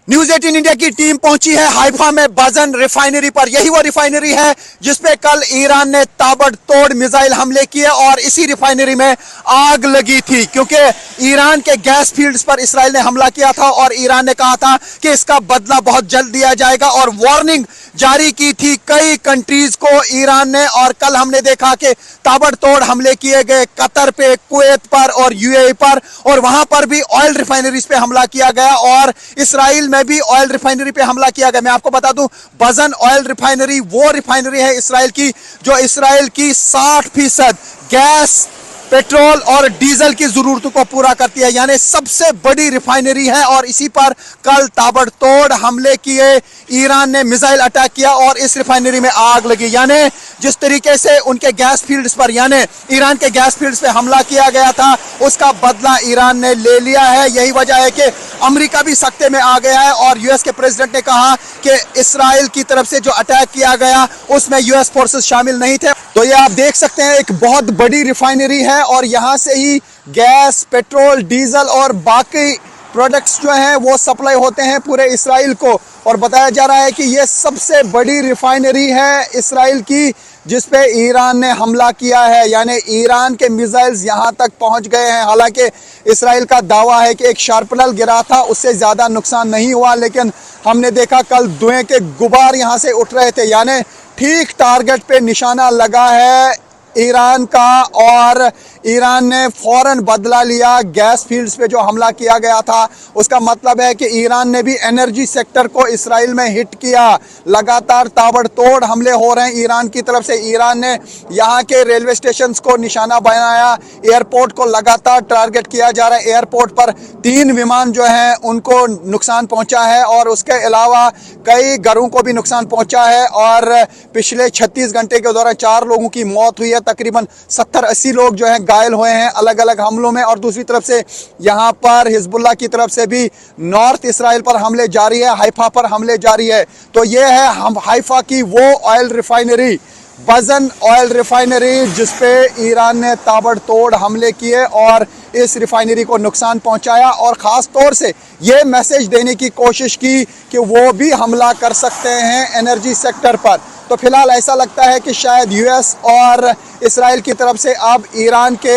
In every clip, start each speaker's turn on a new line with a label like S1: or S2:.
S1: News 18 India की team पहुंची है हाइफा में बजन रिफाइनरी पर। यही वो रिफाइनरी है जिसपे कल ईरान ने ताबड़तोड़ मिसाइल हमले किए और इसी रिफाइनरी में आग लगी थी, क्योंकि ईरान के गैस फील्ड्स पर इसराइल ने हमला किया था और ईरान ने कहा था कि इसका बदला बहुत जल्द दिया जाएगा और वार्निंग जारी की थी कई कंट्रीज को ईरान ने। और कल हमने देखा कि ताबड़तोड़ हमले किए गए कतर पे, कुवैत पर और यूएई पर, और वहां पर भी ऑयल रिफाइनरीज पे हमला किया गया और इसराइल में भी ऑयल रिफाइनरी पे हमला किया गया। मैं आपको बता दूं, बजन ऑयल रिफाइनरी वो रिफाइनरी है इसराइल की जो इसराइल की 60% गैस, पेट्रोल और डीजल की जरूरतों को पूरा करती है, यानी सबसे बड़ी रिफाइनरी है। और इसी पर कल ताबड़तोड़ हमले किए, ईरान ने मिसाइल अटैक किया और इस रिफाइनरी में आग लगी। यानी जिस तरीके से उनके गैस फील्ड्स पर, यानी ईरान के गैस फील्ड्स पे हमला किया गया था, उसका बदला ईरान ने ले लिया है। यही वजह है कि अमेरिका भी सख्ते में आ गया है और यूएस के प्रेसिडेंट ने कहा कि इसराइल की तरफ से जो अटैक किया गया उसमें यूएस फोर्सेस शामिल नहीं थे। तो ये आप देख सकते हैं, एक बहुत बड़ी रिफाइनरी है और यहां से ही गैस, पेट्रोल, डीजल और बाकी प्रोडक्ट्स जो हैं वो सप्लाई होते हैं पूरे इसराइल को। और बताया जा रहा है कि ये सबसे बड़ी रिफाइनरी है इसराइल की जिस पे ईरान ने हमला किया है, यानी ईरान के मिसाइल्स यहां तक पहुंच गए हैं। हालांकि इसराइल का दावा है कि एक शार्पनर गिरा था, उससे ज़्यादा नुकसान नहीं हुआ, लेकिन हमने देखा कल धुएं के गुबार यहां से उठ रहे थे, यानी ठीक टारगेट पे निशाना लगा है ईरान का। और ईरान ने फौरन बदला लिया गैस फील्ड्स पे जो हमला किया गया था। उसका मतलब है कि ईरान ने भी एनर्जी सेक्टर को इसराइल में हिट किया। लगातार ताबड़तोड़ हमले हो रहे हैं ईरान की तरफ से। ईरान ने यहाँ के रेलवे स्टेशंस को निशाना बनाया, एयरपोर्ट को लगातार टारगेट किया जा रहा है। एयरपोर्ट पर 3 विमान जो हैं उनको नुकसान पहुंचा है और उसके अलावा कई घरों को भी नुकसान पहुंचा है। और पिछले 36 घंटे के दौरान 4 लोगों की मौत हुई है, तकरीबन 70-80 लोग जो हैं घायल हुए हैं अलग अलग हमलों में। और दूसरी तरफ से यहाँ पर हिजबुल्लाह की तरफ से भी नॉर्थ इसराइल पर हमले जारी है, हाइफा पर हमले जारी है। तो ये है हम हाइफा की वो ऑयल रिफाइनरी, बजन ऑयल रिफाइनरी, जिसपे ईरान ने ताबड़तोड़ हमले किए और इस रिफाइनरी को नुकसान पहुंचाया और ख़ास तौर से ये मैसेज देने की कोशिश की कि वो भी हमला कर सकते हैं एनर्जी सेक्टर पर। तो फिलहाल ऐसा लगता है कि शायद यूएस और इसराइल की तरफ से अब ईरान के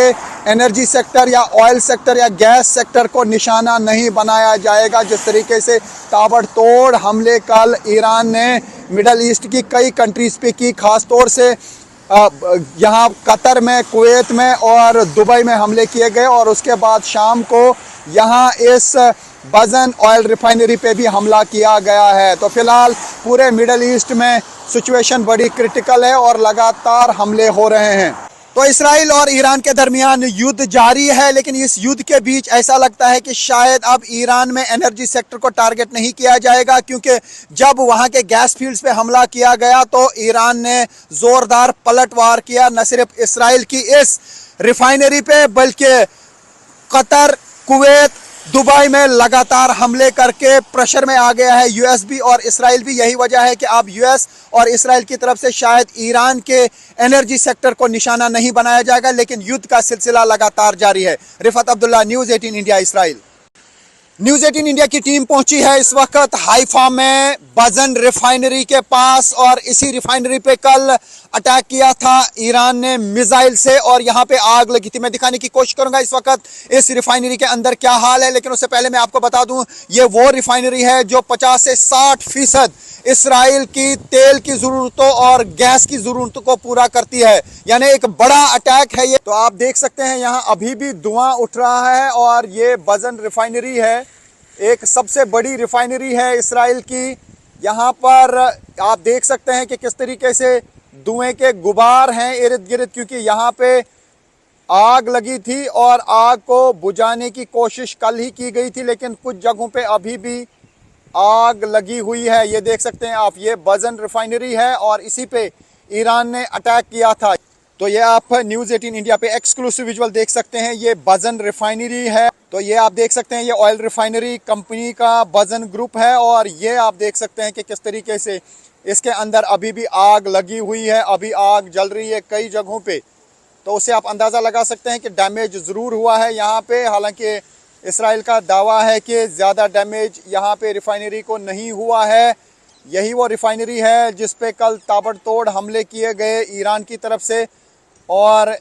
S1: एनर्जी सेक्टर या ऑयल सेक्टर या गैस सेक्टर को निशाना नहीं बनाया जाएगा। जिस तरीके से ताबड़तोड़ हमले कल ईरान ने मिडल ईस्ट की कई कंट्रीज़ पे की, ख़ास तौर से यहाँ कतर में, कुवैत में और दुबई में हमले किए गए और उसके बाद शाम को यहाँ इस बजन ऑयल रिफाइनरी पे भी हमला किया गया है। तो फिलहाल पूरे मिडल ईस्ट में सिचुएशन बड़ी क्रिटिकल है और लगातार हमले हो रहे हैं। तो इसराइल और ईरान के दरमियान युद्ध जारी है, लेकिन इस युद्ध के बीच ऐसा लगता है कि शायद अब ईरान में एनर्जी सेक्टर को टारगेट नहीं किया जाएगा, क्योंकि जब वहां के गैस फील्ड्स पे हमला किया गया तो ईरान ने जोरदार पलटवार किया, न सिर्फ इसराइल की इस रिफाइनरी पे बल्कि कतर, कुवैत, दुबई में लगातार हमले करके प्रेशर में आ गया है यूएस भी और इसराइल भी। यही वजह है कि अब यूएस और इसराइल की तरफ से शायद ईरान के एनर्जी सेक्टर को निशाना नहीं बनाया जाएगा, लेकिन युद्ध का सिलसिला लगातार जारी है। Rifat Abdullah, news 18 India, Israel. News 18 India की टीम पहुंची है इस वक्त हाइफा में बजन रिफाइनरी के पास और इसी रिफाइनरी पे कल अटैक किया था ईरान ने मिसाइल से और यहाँ पे आग लगी थी। मैं दिखाने की कोशिश करूंगा इस वक्त इस रिफाइनरी के अंदर क्या हाल है, लेकिन उससे पहले मैं आपको बता दूं ये वो रिफाइनरी है जो 50 से 60% इसराइल की तेल की ज़रूरतों और गैस की ज़रूरतों को पूरा करती है, यानी एक बड़ा अटैक है ये। तो आप देख सकते हैं यहाँ अभी भी धुआं उठ रहा है और ये बजन रिफाइनरी है, एक सबसे बड़ी रिफाइनरी है इसराइल की। यहाँ पर आप देख सकते हैं कि किस तरीके से धुएं के गुबार हैं इर्द गिर्द, क्योंकि यहाँ पे आग लगी थी और आग को बुझाने की कोशिश कल ही की गई थी, लेकिन कुछ जगहों पे अभी भी आग लगी हुई है। ये देख सकते हैं आप, ये बजन रिफाइनरी है और इसी पे ईरान ने अटैक किया था। तो ये आप न्यूज़ 18 इंडिया पे एक्सक्लूसिव विजुअल देख सकते हैं, ये बजन रिफाइनरी है। तो ये आप देख सकते हैं ये ऑयल रिफाइनरी कंपनी का बजन ग्रुप है और ये आप देख सकते हैं कि किस तरीके से इसके अंदर अभी भी आग लगी हुई है, अभी आग जल रही है कई जगहों पे। तो उससे आप अंदाज़ा लगा सकते हैं कि डैमेज ज़रूर हुआ है यहाँ पे। हालांकि इसराइल का दावा है कि ज़्यादा डैमेज यहाँ पे रिफाइनरी को नहीं हुआ है। यही वो रिफाइनरी है जिस पे कल ताबड़तोड़ हमले किए गए ईरान की तरफ से और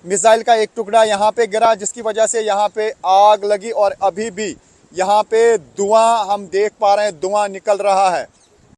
S1: मिसाइल का एक टुकड़ा यहाँ पे गिरा, जिसकी वजह से यहाँ पे आग लगी और अभी भी यहाँ पे धुआं हम देख पा रहे हैं, धुआं निकल रहा है।